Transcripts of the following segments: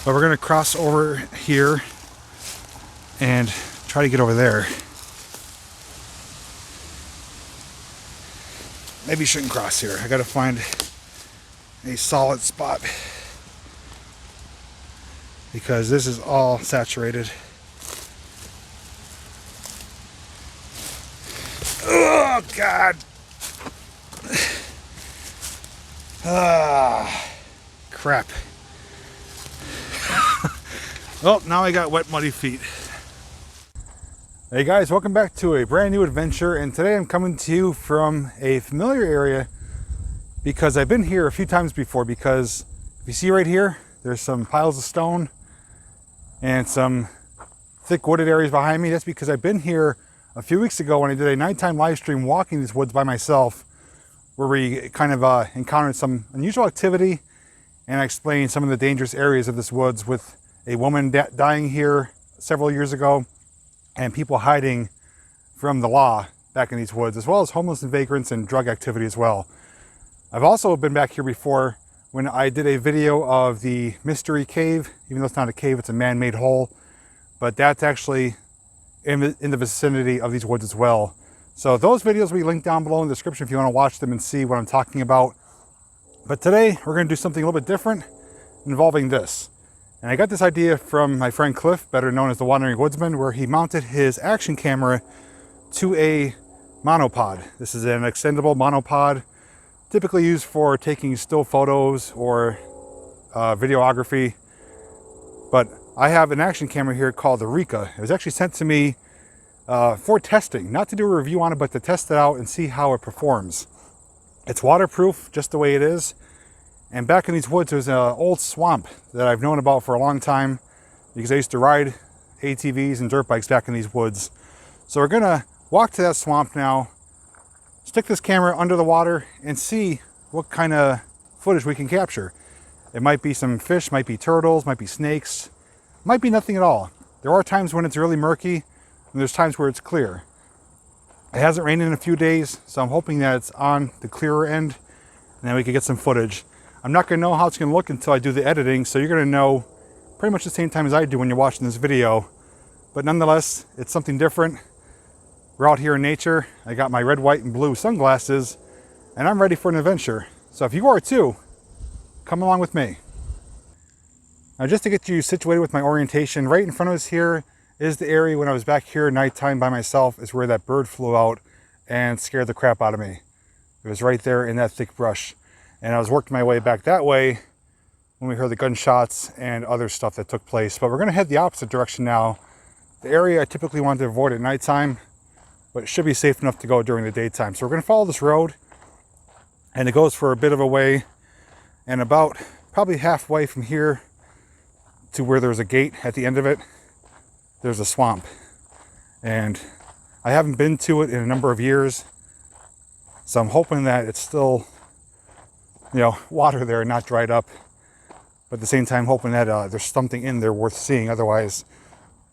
But we're going to cross over here and try to get over there. Maybe shouldn't cross here. I got to find a solid spot because this is all saturated. Oh God. Ah, crap. Oh, now I got wet, muddy feet. Hey guys, welcome back to a brand new adventure, and today I'm coming to you from a familiar area because I've been here a few times before. Because if you see right here, there's some piles of stone and some thick wooded areas behind me. That's because I've been here a few weeks ago when I did a nighttime live stream walking these woods by myself, where we kind of encountered some unusual activity, and I explained some of the dangerous areas of this woods with a woman dying here several years ago and people hiding from the law back in these woods, as well as homeless and vagrants and drug activity as well. I've also been back here before when I did a video of the mystery cave. Even though it's not a cave, it's a man-made hole, but that's actually in the vicinity of these woods as well. So those videos will be linked down below in the description if you want to watch them and see what I'm talking about. But today we're going to do something a little bit different involving this. And I got this idea from my friend Cliff, better known as the Wandering Woodsman, where he mounted his action camera to a monopod. This is an extendable monopod, typically used for taking still photos or videography. But I have an action camera here called the Rika. It was actually sent to me for testing, not to do a review on it, but to test it out and see how it performs. It's waterproof just the way it is. And back in these woods, there's an old swamp that I've known about for a long time because I used to ride ATVs and dirt bikes back in these woods. So we're gonna walk to that swamp now, stick this camera under the water and see what kind of footage we can capture. It might be some fish, might be turtles, might be snakes, might be nothing at all. There are times when it's really murky and there's times where it's clear. It hasn't rained in a few days, so I'm hoping that it's on the clearer end and then we can get some footage. I'm not gonna know how it's gonna look until I do the editing, so you're gonna know pretty much the same time as I do when you're watching this video. But nonetheless, it's something different. We're out here in nature. I got my red, white, and blue sunglasses, and I'm ready for an adventure. So if you are too, come along with me. Now, just to get you situated with my orientation, right in front of us here is the area when I was back here nighttime by myself, is where that bird flew out and scared the crap out of me. It was right there in that thick brush. And I was working my way back that way when we heard the gunshots and other stuff that took place. But we're gonna head the opposite direction now. The area I typically want to avoid at nighttime, but it should be safe enough to go during the daytime. So we're gonna follow this road, and it goes for a bit of a way, and about probably halfway from here to where there's a gate at the end of it, there's a swamp. And I haven't been to it in a number of years, so I'm hoping that it's still, you know, water there and not dried up, but at the same time hoping that there's something in there worth seeing. Otherwise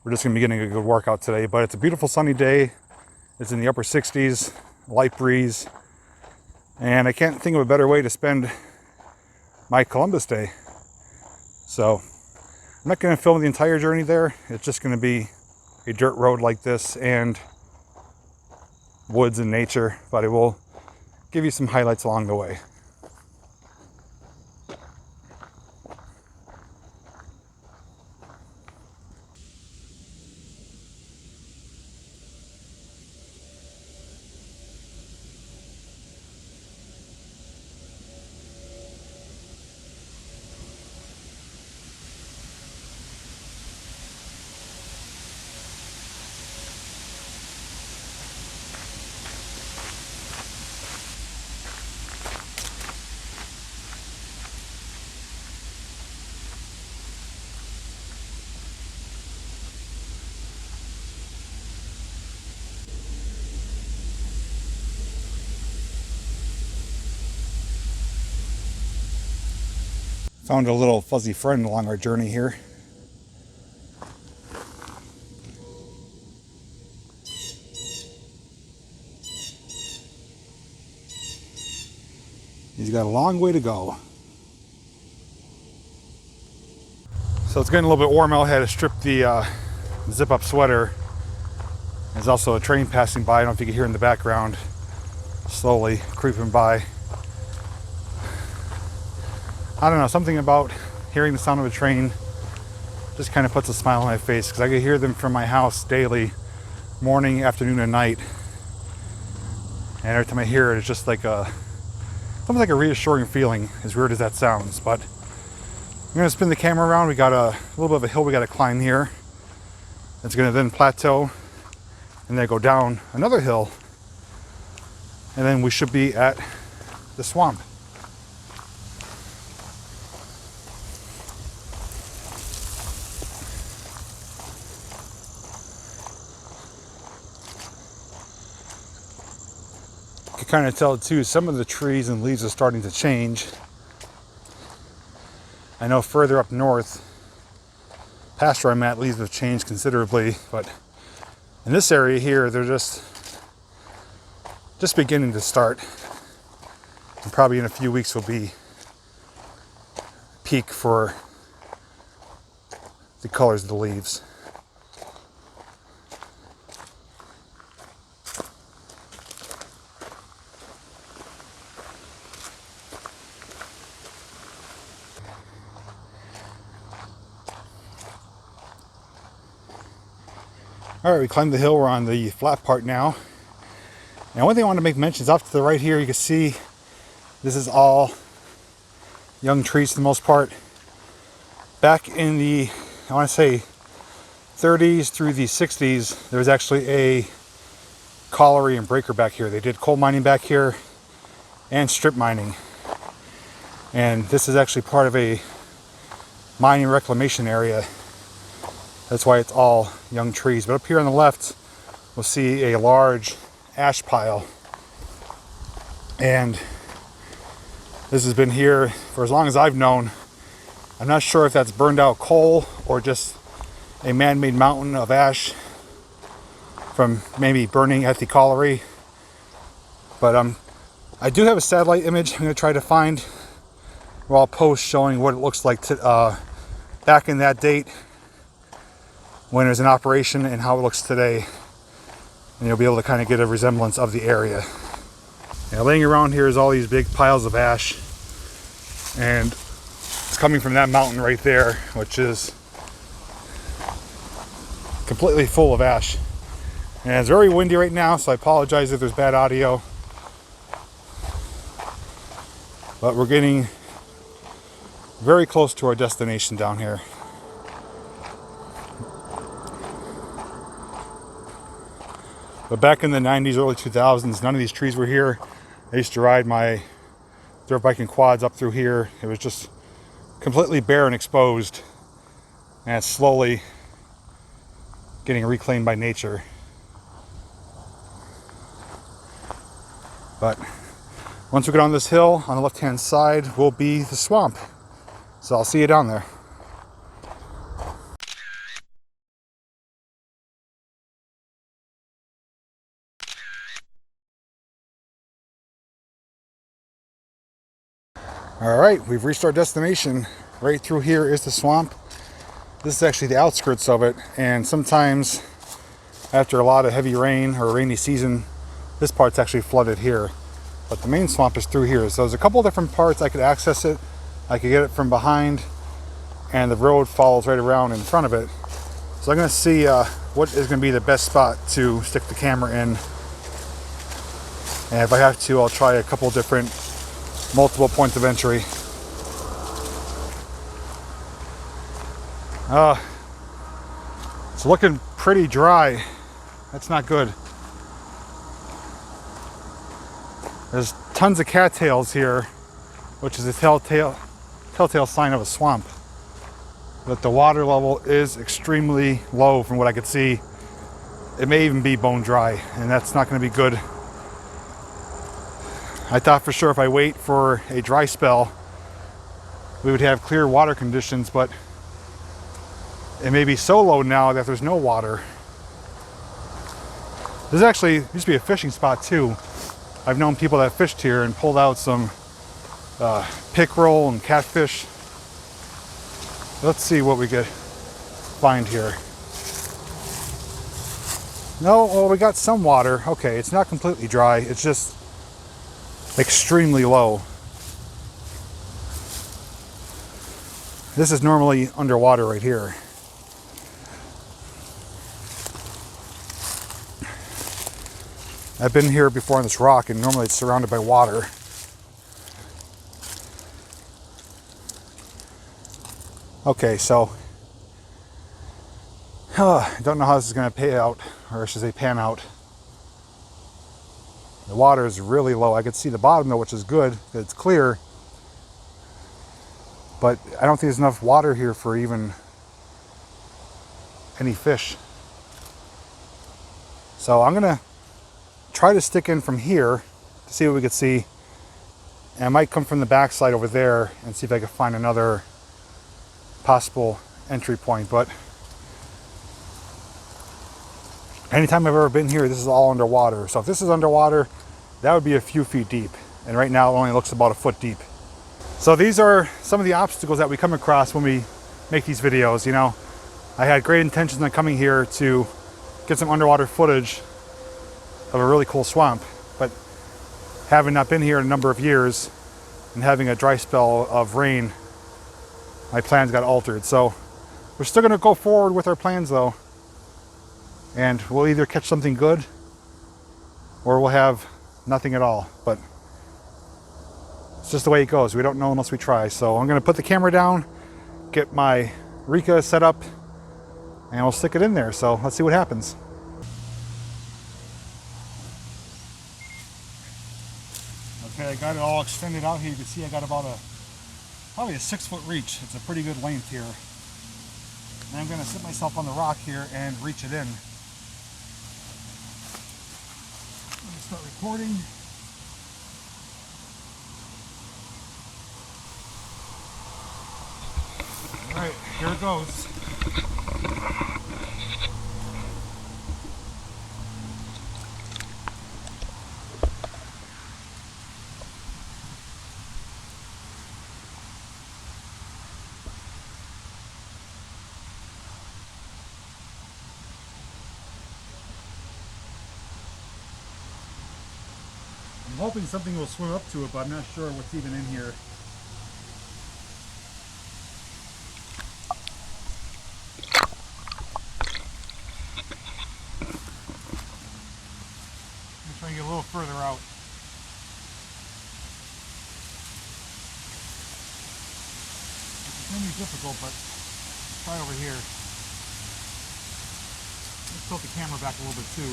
we're just gonna be getting a good workout today. But it's a beautiful sunny day. It's in the upper 60s, light breeze, and I can't think of a better way to spend my Columbus Day. So I'm not gonna film the entire journey there. It's just gonna be a dirt road like this and woods and nature, but I will give you some highlights along the way. Found a little fuzzy friend along our journey here. He's got a long way to go. So it's getting a little bit warm out. I had to strip the zip up sweater. There's also a train passing by. I don't know if you can hear in the background, slowly creeping by. I don't know, something about hearing the sound of a train just kind of puts a smile on my face, because I can hear them from my house daily, morning, afternoon, and night. And every time I hear it, it's just like something like a reassuring feeling, as weird as that sounds. But I'm gonna spin the camera around. We got a little bit of a hill we gotta climb here. It's gonna then plateau and then go down another hill. And then we should be at the swamp. You can kind of tell too, some of the trees and leaves are starting to change. I know further up north, past where I'm at, leaves have changed considerably, but in this area here, they're just beginning to start. And probably in a few weeks will be peak for the colors of the leaves. All right, we climbed the hill. We're on the flat part now. And one thing I want to make mention is off to the right here, you can see this is all young trees for the most part. Back in the, I want to say, 30s through the 60s, there was actually a colliery and breaker back here. They did coal mining back here and strip mining. And this is actually part of a mining reclamation area. That's why it's all young trees. But up here on the left, we'll see a large ash pile. And this has been here for as long as I've known. I'm not sure if that's burned out coal or just a man-made mountain of ash from maybe burning at the colliery. But I do have a satellite image I'm going to try to find. Well, I'll post showing what it looks like back in that date, when it was in operation, and how it looks today. And you'll be able to kind of get a resemblance of the area. Now, laying around here is all these big piles of ash, and it's coming from that mountain right there, which is completely full of ash. And it's very windy right now, so I apologize if there's bad audio. But we're getting very close to our destination down here. But back in the 90s, early 2000s, none of these trees were here. I used to ride my dirt bike and quads up through here. It was just completely bare and exposed. And it's slowly getting reclaimed by nature. But once we get on this hill, on the left-hand side will be the swamp. So I'll see you down there. All right, we've reached our destination. Right through here is the swamp. This is actually the outskirts of it, and sometimes after a lot of heavy rain or a rainy season, this part's actually flooded here. But the main swamp is through here. So there's a couple different parts I could access it. I could get it from behind, and the road follows right around in front of it. So I'm gonna see what is gonna be the best spot to stick the camera in. And if I have to, I'll try a couple different multiple points of entry. It's looking pretty dry. That's not good. There's tons of cattails here, which is a telltale sign of a swamp. But the water level is extremely low from what I could see. It may even be bone dry, and that's not going to be good. I thought for sure if I wait for a dry spell, we would have clear water conditions, but it may be so low now that there's no water. This actually used to be a fishing spot too. I've known people that fished here and pulled out some pickerel and catfish. Let's see what we could find here. No, well, we got some water. Okay, it's not completely dry. It's just extremely low. This is normally underwater right here. I've been here before on this rock, and normally it's surrounded by water. Okay, so I don't know how this is going to pay out, or I should say pan out. The water is really low. I can see the bottom though, which is good. It's clear. But I don't think there's enough water here for even any fish. So I'm going to try to stick in from here to see what we can see. And I might come from the backside over there and see if I can find another possible entry point. But anytime I've ever been here, this is all underwater. So if this is underwater, that would be a few feet deep. And right now it only looks about a foot deep. So these are some of the obstacles that we come across when we make these videos. You know, I had great intentions on coming here to get some underwater footage of a really cool swamp, but having not been here in a number of years and having a dry spell of rain, my plans got altered. So we're still going to go forward with our plans though, and we'll either catch something good or we'll have nothing at all. But it's just the way it goes. We don't know unless we try. So I'm going to put the camera down, get my Rika set up, and we'll stick it in there. So let's see what happens. Okay, I got it all extended out here. You can see I got about probably a 6-foot reach. It's a pretty good length here. And I'm going to sit myself on the rock here and reach it in. I'm going to start recording. All right, here it goes. I'm hoping something will swim up to it, but I'm not sure what's even in here. I'm trying to get a little further out. It's going to be difficult, but let's try over here. Let's tilt the camera back a little bit too.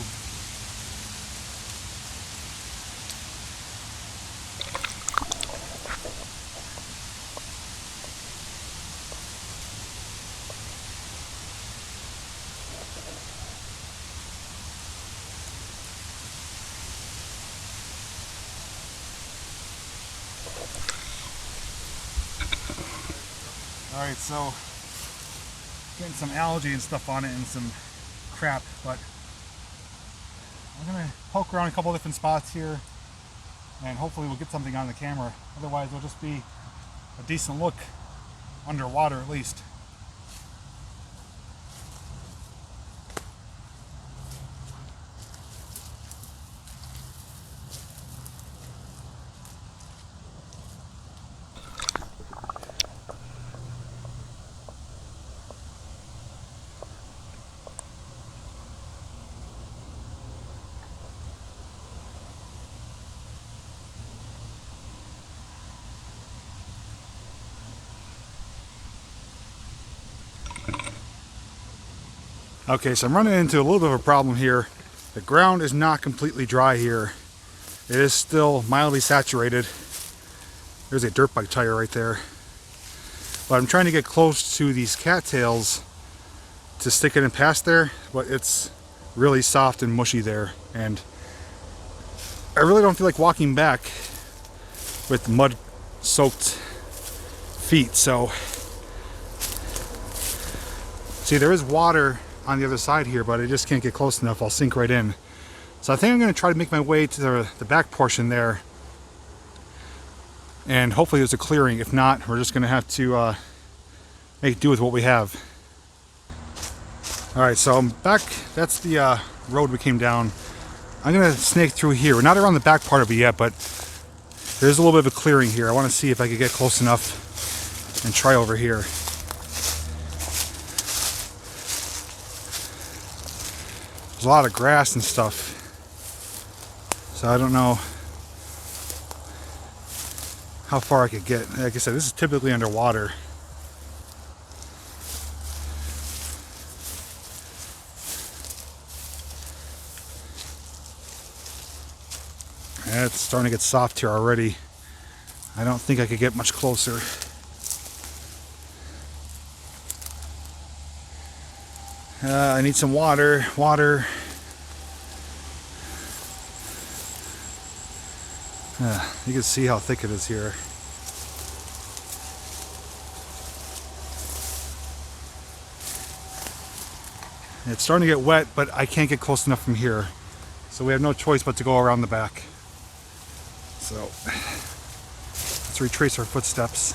Alright, so getting some algae and stuff on it and some crap, but I'm going to poke around a couple different spots here and hopefully we'll get something on the camera. Otherwise it'll just be a decent look underwater at least. Okay, so I'm running into a little bit of a problem here. The ground is not completely dry here. It is still mildly saturated. There's a dirt bike tire right there. But I'm trying to get close to these cattails to stick it in past there, but it's really soft and mushy there. And I really don't feel like walking back with mud-soaked feet. So, see, there is water on the other side here, but I just can't get close enough. I'll sink right in. So I think I'm going to try to make my way to the back portion there, and hopefully there's a clearing. If not, we're just going to have to make do with what we have. All right, so I'm back. That's the road we came down. I'm gonna snake through here. We're not around the back part of it yet, but there's a little bit of a clearing here. I want to see if I could get close enough and try over here. There's a lot of grass and stuff, so I don't know how far I could get. Like I said, this is typically underwater. It's starting to get soft here already. I don't think I could get much closer. I need some water. You can see how thick it is here. It's starting to get wet, but I can't get close enough from here. So we have no choice but to go around the back. So let's retrace our footsteps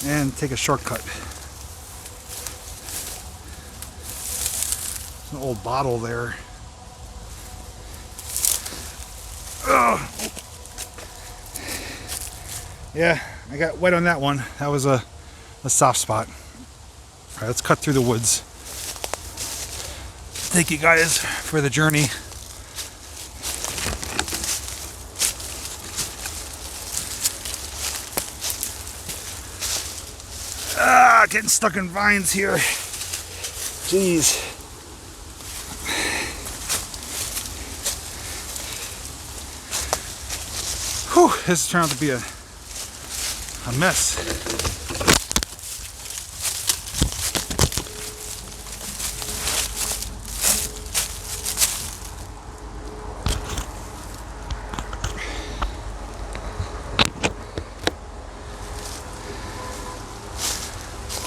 and take a shortcut. There's an old bottle there. Ugh. Yeah, I got wet on that one. That was a soft spot. All right, let's cut through the woods. Thank you guys for the journey. Getting stuck in vines here. Jeez. Whew, this has turned out to be a mess.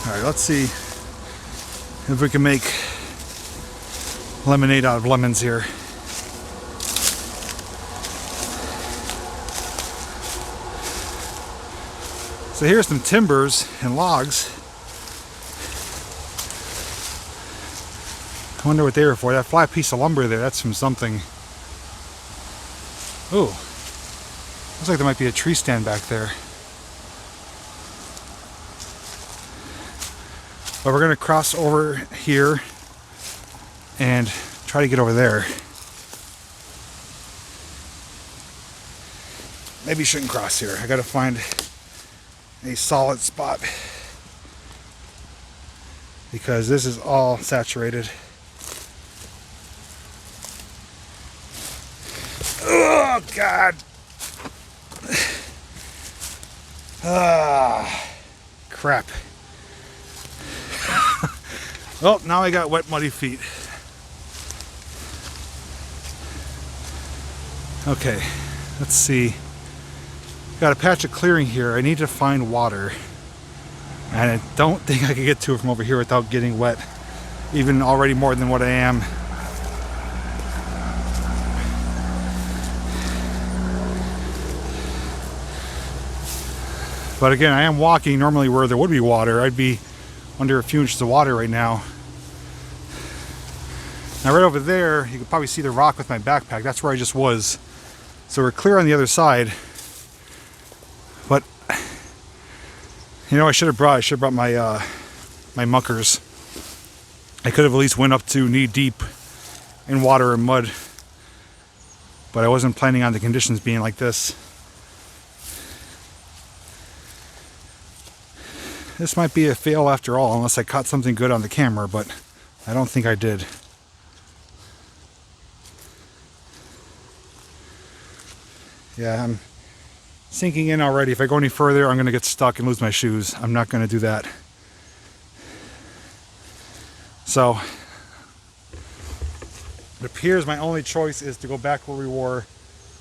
Alright, let's see if we can make lemonade out of lemons here. So here's some timbers and logs. I wonder what they were for. That flat piece of lumber there, that's from something. Ooh, looks like there might be a tree stand back there. But we're going to cross over here and try to get over there. Maybe shouldn't cross here. I got to find a solid spot because this is all saturated. Oh God. Ah, crap. Oh, now I got wet, muddy feet. Okay, let's see. Got a patch of clearing here. I need to find water. And I don't think I can get to it from over here without getting wet. Even already more than what I am. But again, I am walking normally where there would be water. I'd be under a few inches of water right now. Now right over there, you can probably see the rock with my backpack. That's where I just was. So we're clear on the other side. But, you know, I should have brought my my muckers. I could have at least went up to knee deep in water and mud. But I wasn't planning on the conditions being like this. This might be a fail after all, unless I caught something good on the camera, but I don't think I did. Yeah, I'm sinking in already. If I go any further, I'm going to get stuck and lose my shoes. I'm not going to do that. So, it appears my only choice is to go back where we were.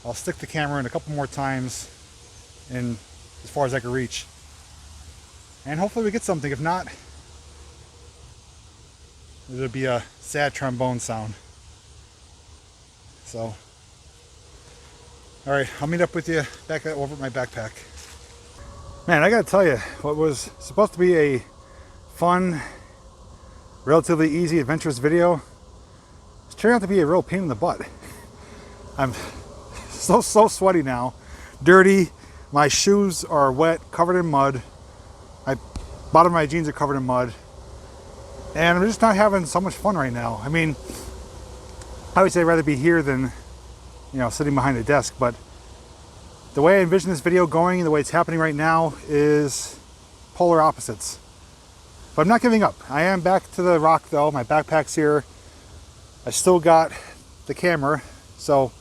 I'll stick the camera in a couple more times, and as far as I can reach. And hopefully we get something. If not, it'll be a sad trombone sound. So, alright, I'll meet up with you back over at my backpack. Man, I gotta tell you, what was supposed to be a fun, relatively easy, adventurous video, it's turned out to be a real pain in the butt. I'm so sweaty now, dirty. My shoes are wet, covered in mud. My bottom of my jeans are covered in mud. And I'm just not having so much fun right now. I mean, I would say I'd rather be here than, you know, sitting behind a desk, but the way I envision this video going, the way it's happening right now, is polar opposites. But I'm not giving up. I am back to the rock though. My backpack's here. I still got the camera, so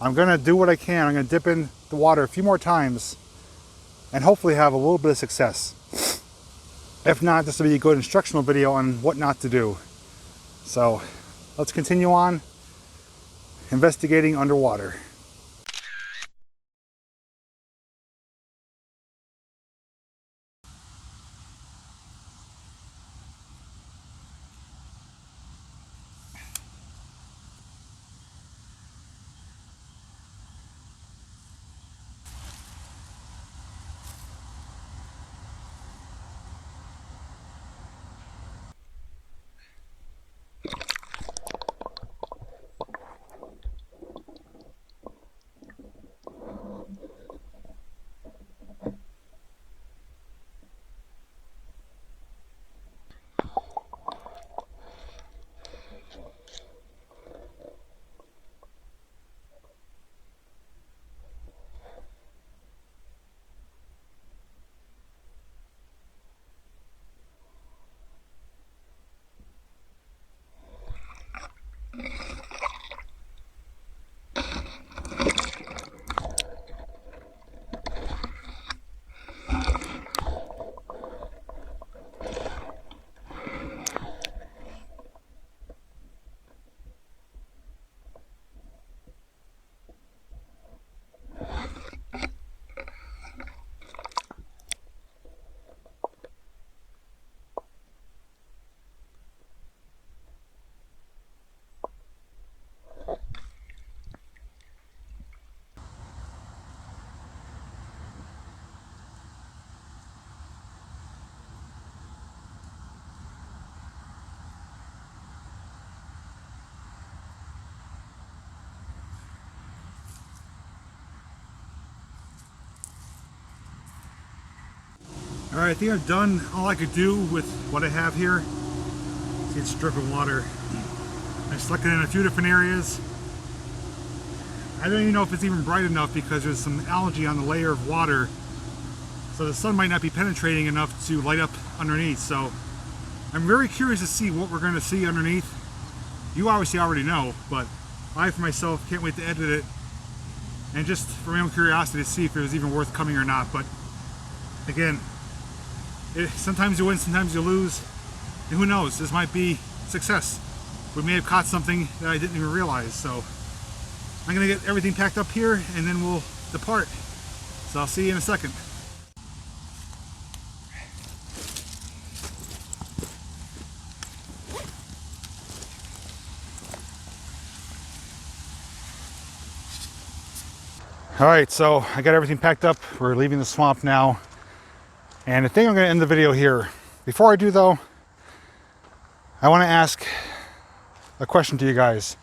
I'm gonna do what I can. I'm gonna dip in the water a few more times and hopefully have a little bit of success. If not, this will be a good instructional video on what not to do. So let's continue on investigating underwater. All right, I think I've done all I could do with what I have here. See, it's dripping water. I stuck it in a few different areas. I don't even know if it's even bright enough because there's some algae on the layer of water. So the sun might not be penetrating enough to light up underneath. So I'm very curious to see what we're going to see underneath. You obviously already know, but I for myself can't wait to edit it. And just for my own curiosity to see if it was even worth coming or not. But again, sometimes you win, sometimes you lose, and who knows, this might be success. We may have caught something that I didn't even realize. So I'm gonna get everything packed up here and then we'll depart. So I'll see you in a second. All right, so I got everything packed up. We're leaving the swamp now. And I think I'm gonna end the video here. Before I do though, I wanna ask a question to you guys.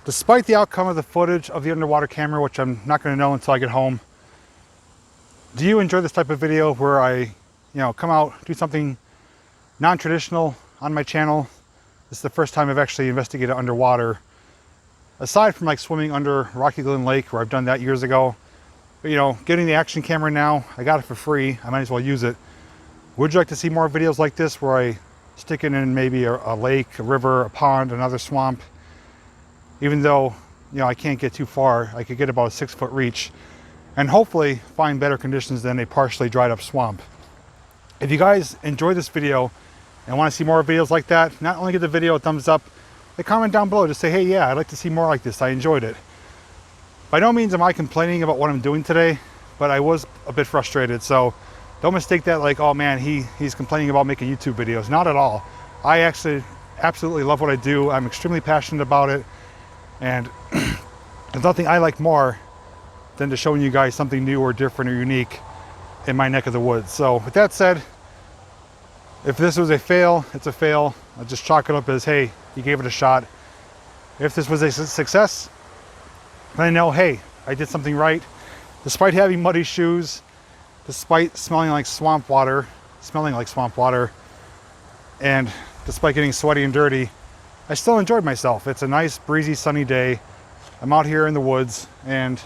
Despite the outcome of the footage of the underwater camera, which I'm not gonna know until I get home, do you enjoy this type of video where I, come out, do something non-traditional on my channel? This is the first time I've actually investigated underwater. Aside from like swimming under Rocky Glen Lake, where I've done that years ago. But, getting the action camera now, I got it for free. I might as well use it. Would you like to see more videos like this where I stick it in maybe a lake, a river, a pond, another swamp? Even though, I can't get too far, I could get about a 6-foot reach and hopefully find better conditions than a partially dried up swamp. If you guys enjoyed this video and want to see more videos like that, not only give the video a thumbs up, but comment down below. Just say, hey, yeah, I'd like to see more like this. I enjoyed it. By no means am I complaining about what I'm doing today, but I was a bit frustrated. So don't mistake that like, oh man, he's complaining about making YouTube videos. Not at all. I actually absolutely love what I do. I'm extremely passionate about it. And there's nothing I like more than to showing you guys something new or different or unique. in my neck of the woods. So with that said, if this was a fail, it's a fail. I'll just chalk it up as, hey, you gave it a shot. If this was a success, then I know, hey, I did something right. Despite having muddy shoes, despite smelling like swamp water, and despite getting sweaty and dirty, I still enjoyed myself. It's a nice, breezy, sunny day. I'm out here in the woods, and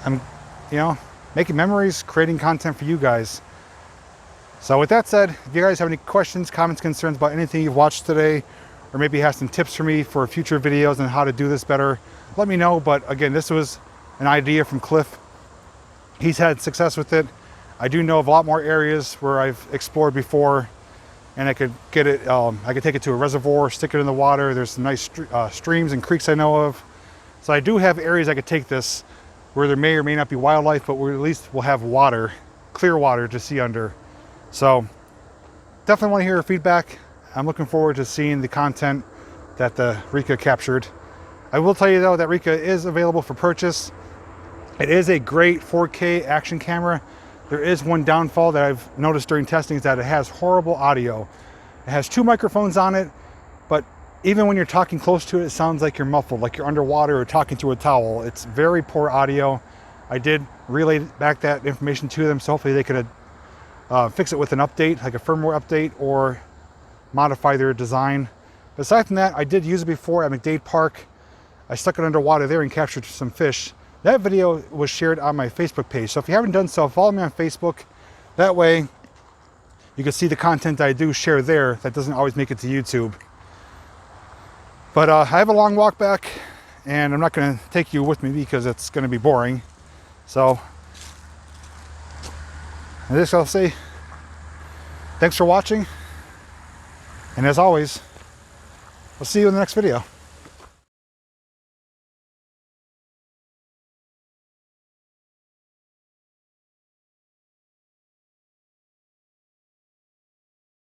I'm, you know, making memories, creating content for you guys. So with that said, if you guys have any questions, comments, concerns about anything you've watched today, or maybe have some tips for me for future videos on how to do this better, let me know. But again, this was an idea from Cliff. He's had success with it. I do know of a lot more areas where I've explored before, and I could get it, I could take it to a reservoir, stick it in the water. There's some nice streams and creeks I know of. So I do have areas I could take this where there may or may not be wildlife, but we at least will have water, clear water to see under. So definitely want to hear your feedback. I'm looking forward to seeing the content that the Rika captured. I will tell you though that Rika is available for purchase. It is a great 4K action camera. There is one downfall that I've noticed during testing, is that it has horrible audio. It has 2 microphones on it, but even when you're talking close to it, it sounds like you're muffled, like you're underwater or talking to a towel. It's very poor audio. I did relay back that information to them, so hopefully they could fix it with an update, like a firmware update, or modify their design. But aside from that, I did use it before at McDade Park. I stuck it underwater there and captured some fish. That video was shared on my Facebook page. So if you haven't done so, follow me on Facebook. That way you can see the content I do share there that doesn't always make it to YouTube. But I have a long walk back, and I'm not going to take you with me because it's going to be boring. So I just I'll say thanks for watching. And as always, I'll see you in the next video.